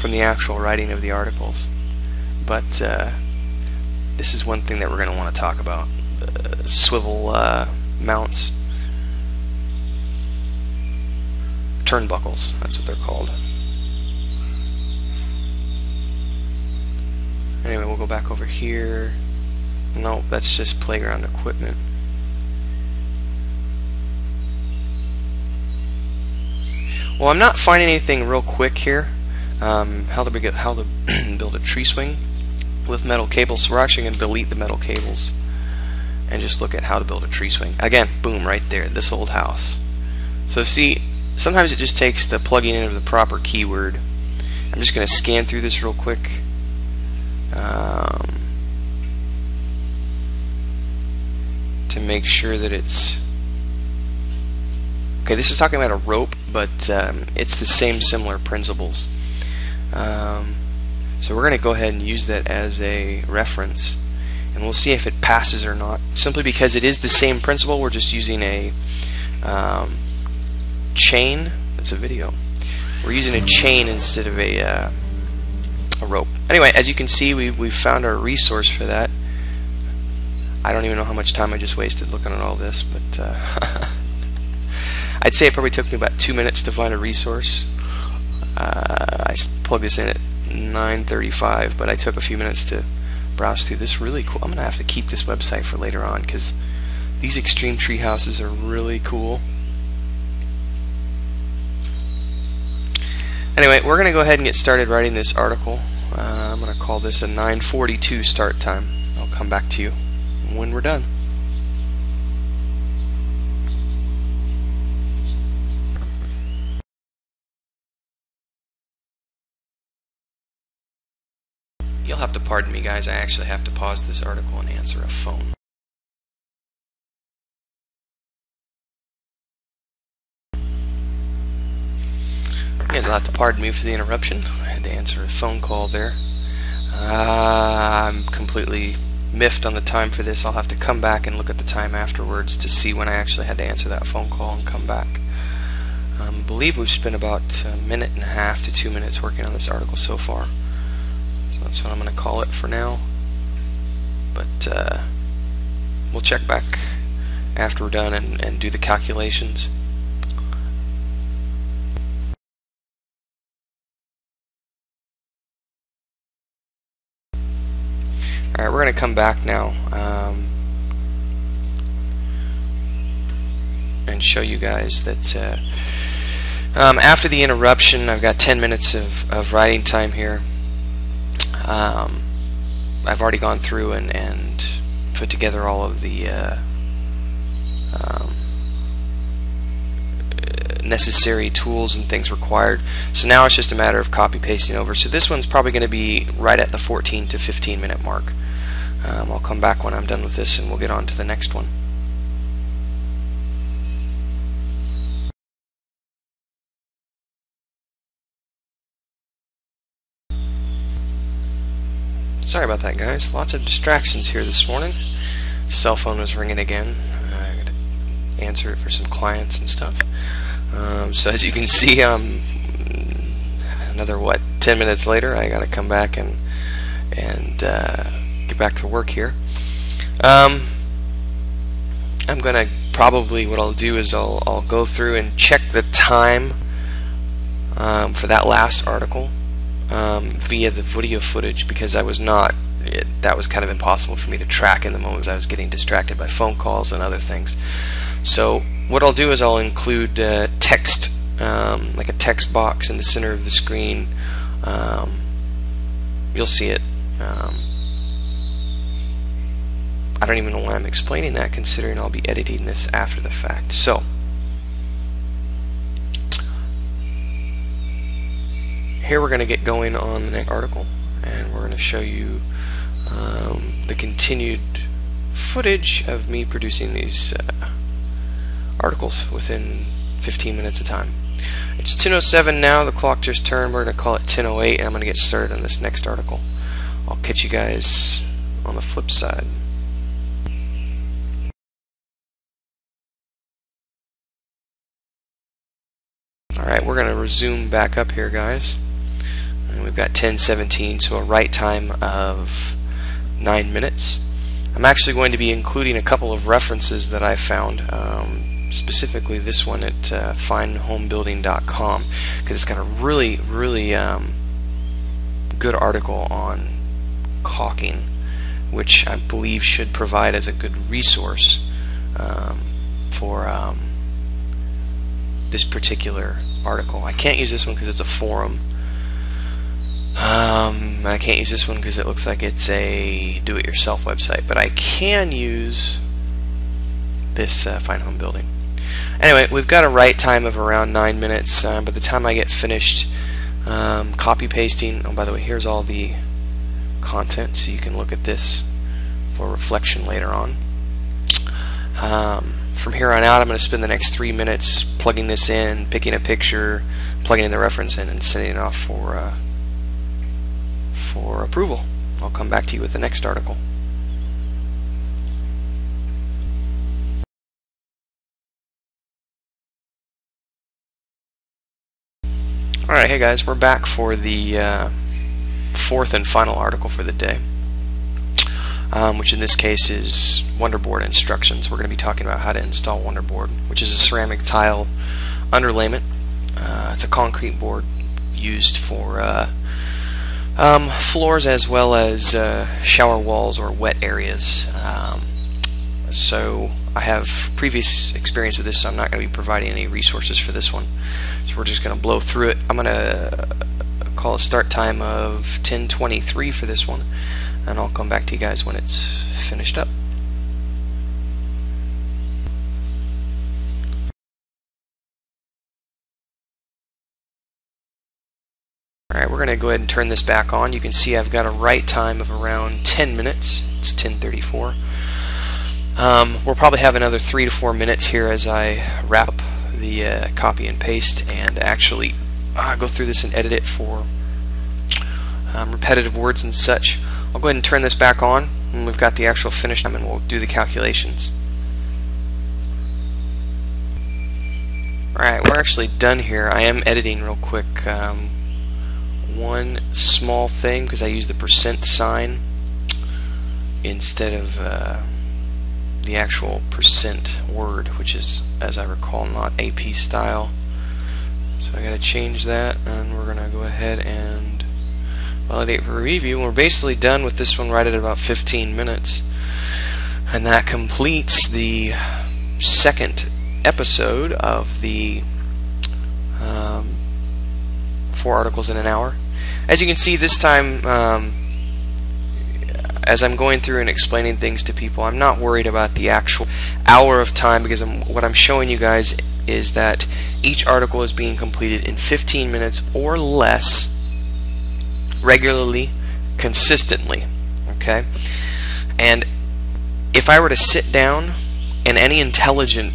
from the actual writing of the articles. But this is one thing that we're going to want to talk about: swivel mounts, turnbuckles. That's what they're called. Anyway, we'll go back over here. No, that's just playground equipment. Well, I'm not finding anything real quick here. How to build a tree swing with metal cables. So we're actually going to delete the metal cables and just look at how to build a tree swing. Again, boom, right there, this old house. So see, sometimes it just takes the plugging in of the proper keyword. I'm just going to scan through this real quick. To make sure that it's okay. This is talking about a rope, but it's the same similar principles. So we're going to go ahead and use that as a reference, and we'll see if it passes or not. Simply because it is the same principle, we're just using a chain. That's a video. We're using a chain instead of a rope. Anyway, as you can see, we've found our resource for that. I don't even know how much time I just wasted looking at all this, but I'd say it probably took me about 2 minutes to find a resource. I plugged this in at 9:35, but I took a few minutes to browse through this. Really cool. I'm gonna have to keep this website for later on because these extreme tree houses are really cool. Anyway, we're gonna go ahead and get started writing this article. I'm gonna call this a 9:42 start time. I'll come back to you when we're done. You'll have to pardon me, guys. I actually have to pause this article and answer a phone. You guys will have to pardon me for the interruption. I had to answer a phone call there. I'm completely miffed on the time for this. I'll have to come back and look at the time afterwards to see when I actually had to answer that phone call and come back. I believe we've spent about a minute and a half to 2 minutes working on this article so far. So that's what I'm going to call it for now. But we'll check back after we're done and do the calculations. Alright, we're going to come back now and show you guys that after the interruption, I've got 10 minutes of writing time here. I've already gone through and put together all of the necessary tools and things required. So now it's just a matter of copy pasting over. So this one's probably going to be right at the 14 to 15 minute mark. I'll come back when I'm done with this and we'll get on to the next one. Sorry about that, guys. Lots of distractions here this morning. Cell phone was ringing again. I got to answer it for some clients and stuff. So as you can see, another 10 minutes later, I got to come back and get back to work here. I'm gonna probably, what I'll do is I'll go through and check the time for that last article via the video footage, because that was kind of impossible for me to track in the moment as I was getting distracted by phone calls and other things. So what I'll do is I'll include text, like a text box in the center of the screen. You'll see it. I don't even know why I'm explaining that, considering I'll be editing this after the fact. So here we're going to get going on the next article, and we're going to show you the continued footage of me producing these articles within 15 minutes of time. It's 10:07 now, the clock just turned. We're going to call it 10:08, and I'm going to get started on this next article. I'll catch you guys on the flip side. Alright, we're going to resume back up here, guys. and we've got 10:17, so a write time of 9 minutes. I'm actually going to be including a couple of references that I found, specifically this one at findhomebuilding.com, because it's got a really good article on caulking, which I believe should provide as a good resource for this particular article. I can't use this one because it's a forum, and I can't use this one because it looks like it's a do-it-yourself website, but I can use this Find Home Building. Anyway, we've got a write time of around 9 minutes. By the time I get finished copy pasting, oh, by the way, here's all the content, so you can look at this for reflection later on. From here on out, I'm going to spend the next 3 minutes plugging this in, picking a picture, plugging in the reference in, and sending it off for approval. I'll come back to you with the next article. Alright, hey guys, we're back for the fourth and final article for the day, which in this case is Wonderboard instructions. We're going to be talking about how to install Wonderboard, which is a ceramic tile underlayment. It's a concrete board used for floors as well as shower walls or wet areas. So I have previous experience with this, so I'm not going to be providing any resources for this one. So we're just going to blow through it. I'm going to call a start time of 10:23 for this one, and I'll come back to you guys when it's finished up. Alright, we're going to go ahead and turn this back on. You can see I've got a write time of around 10 minutes. It's 10:34. We'll probably have another 3 to 4 minutes here as I wrap up the copy and paste and actually go through this and edit it for repetitive words and such. I'll go ahead and turn this back on, and we've got the actual finish time, and we'll do the calculations. Alright, we're actually done here. I am editing real quick. One small thing, because I use the % sign instead of the actual % word, which is, as I recall, not AP style. So I gotta change that, and we're gonna go ahead and validate for review. We're basically done with this one right at about 15 minutes, and that completes the second episode of the 4 articles in an hour. As you can see, this time as I'm going through and explaining things to people, I'm not worried about the actual hour of time, because what I'm showing you guys is that each article is being completed in 15 minutes or less, regularly, consistently. Okay? And if I were to sit down, and any intelligent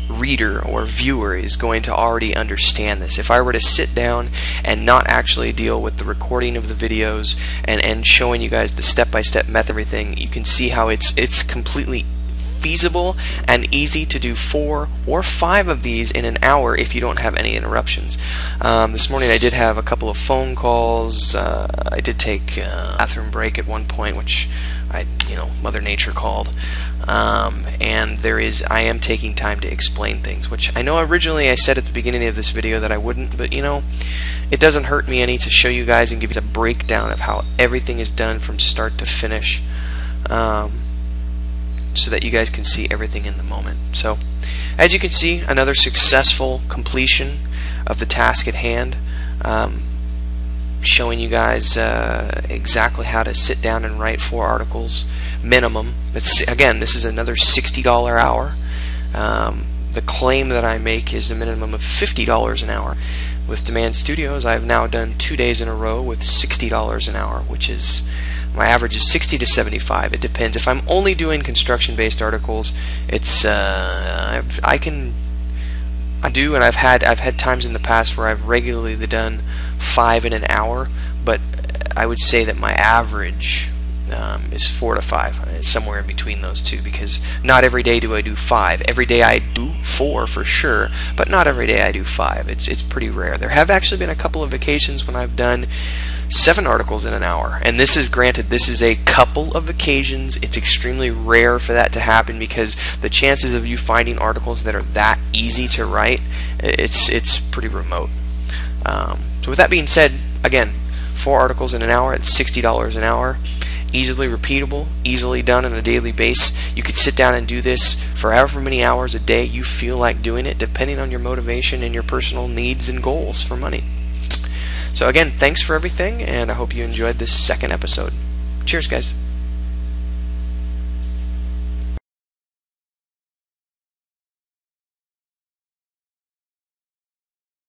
reader or viewer is going to already understand this. If I were to sit down and not actually deal with the recording of the videos and showing you guys the step-by-step method, everything, you can see how it's completely feasible and easy to do 4 or 5 of these in an hour if you don't have any interruptions. This morning I did have a couple of phone calls. I did take a bathroom break at one point, which Mother Nature called. And I am taking time to explain things, which I know originally I said at the beginning of this video that I wouldn't, but it doesn't hurt me any to show you guys and give you a breakdown of how everything is done from start to finish, so that you guys can see everything in the moment. So, as you can see, another successful completion of the task at hand. Showing you guys exactly how to sit down and write 4 articles minimum. Again, this is another $60 hour. The claim that I make is a minimum of $50 an hour. With Demand Studios, I've now done 2 days in a row with $60 an hour, which is, my average is 60 to 75. It depends. If I'm only doing construction-based articles, it's I've had times in the past where I've regularly done 5 in an hour, but I would say that my average is 4 to 5. It's somewhere in between those two, because not every day do I do 5. Every day I do 4 for sure, but not every day I do 5. It's pretty rare. There have actually been a couple of occasions when I've done 7 articles in an hour. And this is, granted, this is a couple of occasions. It's extremely rare for that to happen because the chances of you finding articles that are that easy to write, it's pretty remote. So with that being said, again, 4 articles in an hour at $60 an hour. Easily repeatable, easily done on a daily basis. You could sit down and do this for however many hours a day you feel like doing it, depending on your motivation and your personal needs and goals for money. So again, thanks for everything, and I hope you enjoyed this second episode. Cheers, guys.